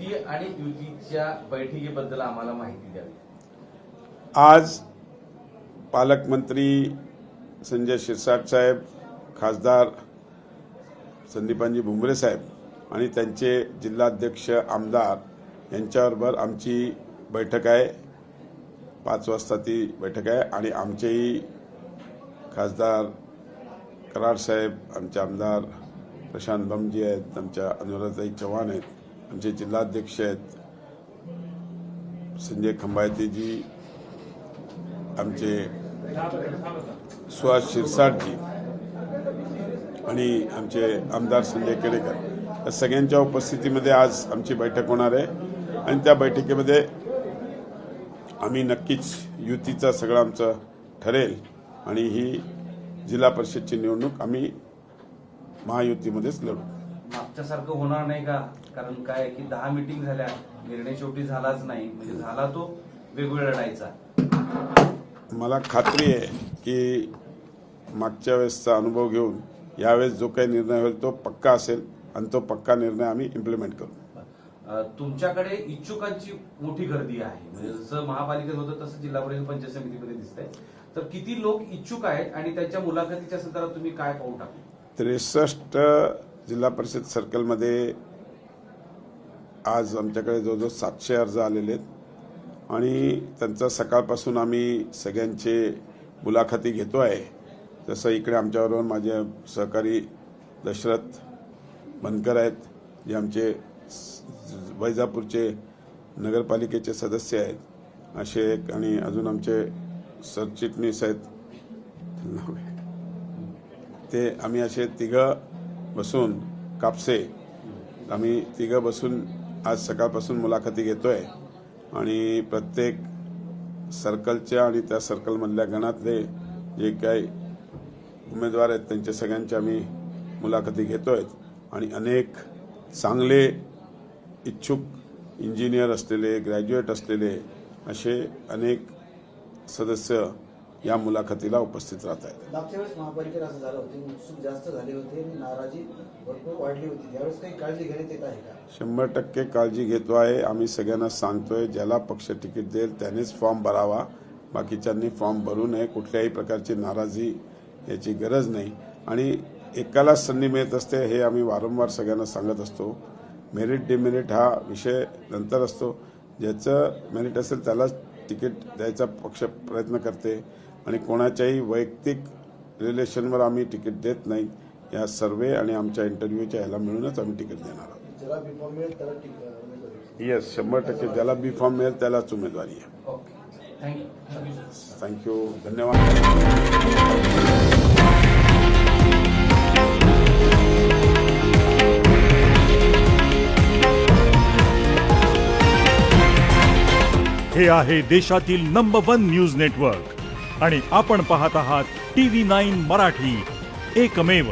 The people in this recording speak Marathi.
युती आणि युतीच्या बैठकीबद्दल आम्हाला माहिती द्यावी। आज पालकमंत्री संजय शिरसाट साहेब, खासदार संदीपानजी भुमरे साहेब आणि त्यांचे जिल्हाध्यक्ष आमदार यांच्याबरोबर आमची बैठक आहे। 5 वाजता ती बैठक आहे आणि आमचेही खासदार कराड साहेब, आमचे आमदार प्रशांत बमजी आहेत, आमच्या अनुराधाताई चव्हाण आहेत, आमचे जिल्हाध्यक्ष आहेत संजय खंबायतेजी, आमचे सुहास शिरसाटजी आणि आमचे आमदार संजय केडेकर या सगळ्यांच्या उपस्थितीमध्ये आज आमची बैठक होणार आहे आणि त्या बैठकीमध्ये आम्ही नक्कीच युतीचा सगळं आमचं ठरेल आणि ही जिल्हा परिषदची निवडणूक आम्ही महायुतीमध्येच लढू। मागच्यासारखं होणार नाही का? कारण काय की 10 मीटिंग झाल्या, निर्णय शेवटी झालाच नाही, म्हणजे झाला तो वेगवेगळा लढायचा। मला खात्री आहे की मागच्या वेळेसचा अनुभव घेऊन यावेळेस जो काही निर्णय होईल तो पक्का असेल आणि तो पक्का निर्णय आम्ही इम्प्लिमेंट करू। तुमच्याकडे इच्छुकांची मोठी गर्दी आहे, म्हणजे जसं महापालिकेत होतं तसं जिल्हा परिषद पंचायत समितीमध्ये दिसतंय, तर किती लोक इच्छुक आहेत आणि त्यांच्या मुलाखतीच्या संदर्भात तुम्ही काय पाहू टाकलं? 63 जिल्हा परिषद सर्कलमध्ये आज आमच्याकडे जवळजवळ 700 अर्ज आलेले आहेत आणि त्यांचा सकाळपासून आम्ही सगळ्यांचे मुलाखती घेतो आहे। जसं इकडे आमच्याबरोबर माझे सहकारी दशरथ बनकर आहेत, जे आमचे वैजापूरचे नगरपालिकेचे सदस्य आहेत, असे एक आणि अजून आमचे सरचिटणीस आहेत, ते आम्ही असे तिघं बसून कापसे आम्ही तिघं बसून आज सकाळपासून मुलाखती घेतोय आणि प्रत्येक सर्कलच्या आणि त्या सर्कलमधल्या गणातले जे काही उमेदवार आहेत त्यांच्या सगळ्यांच्या आम्ही मुलाखती घेतोय आणि अनेक चांगले इच्छुक इंजिनियर असलेले, ग्रॅज्युएट असलेले असे अनेक सदस्य या मुलाखतीला उपस्थित राहत आहेत। मागच्या वेळेस महापालिकेत असं झालं होतं, उत्सुक जास्त झाले होते आणि नाराजी भरपूर वाढली होती, यावेळेस काही काळजी घेण्यात येत आहे का? 100% काळजी घेतो आहे। आम्ही सगळ्यांना सांगतोय, ज्याला पक्ष तिकीट देईल त्यानेच फॉर्म भरावा, बाकीच्यांनी फॉर्म भरू नये। कुठल्याही प्रकारची नाराजी याची गरज नाही आणि एकालाच संधी मिळत असते हे आम्ही वारंवार सगळ्यांना सांगत असतो। मेरिट डिमेरिट हा विषय नंतर असतो, ज्याचं मेरिट असेल त्यालाच तिकीट द्यायचा पक्ष प्रयत्न करते आणि कोणाच्याही वैयक्तिक रिलेशनवर आम्ही तिकीट देत नाही। या सर्वे आणि आमच्या इंटरव्ह्यूच्या ह्याला मिळूनच आम्ही तिकीट देणार आहोत। ज्याला बी फॉर्म मिळेल त्याला उमेदवारी? येस, 100% ज्याला बी फॉर्म मिळेल त्यालाच उमेदवारी आहे। Okay, thank you. थँक्यू, धन्यवाद। हे आहे देशातील नंबर 1 न्यूज नेटवर्क आणि आपण पाहत आहात TV9 मराठी, एकमेव।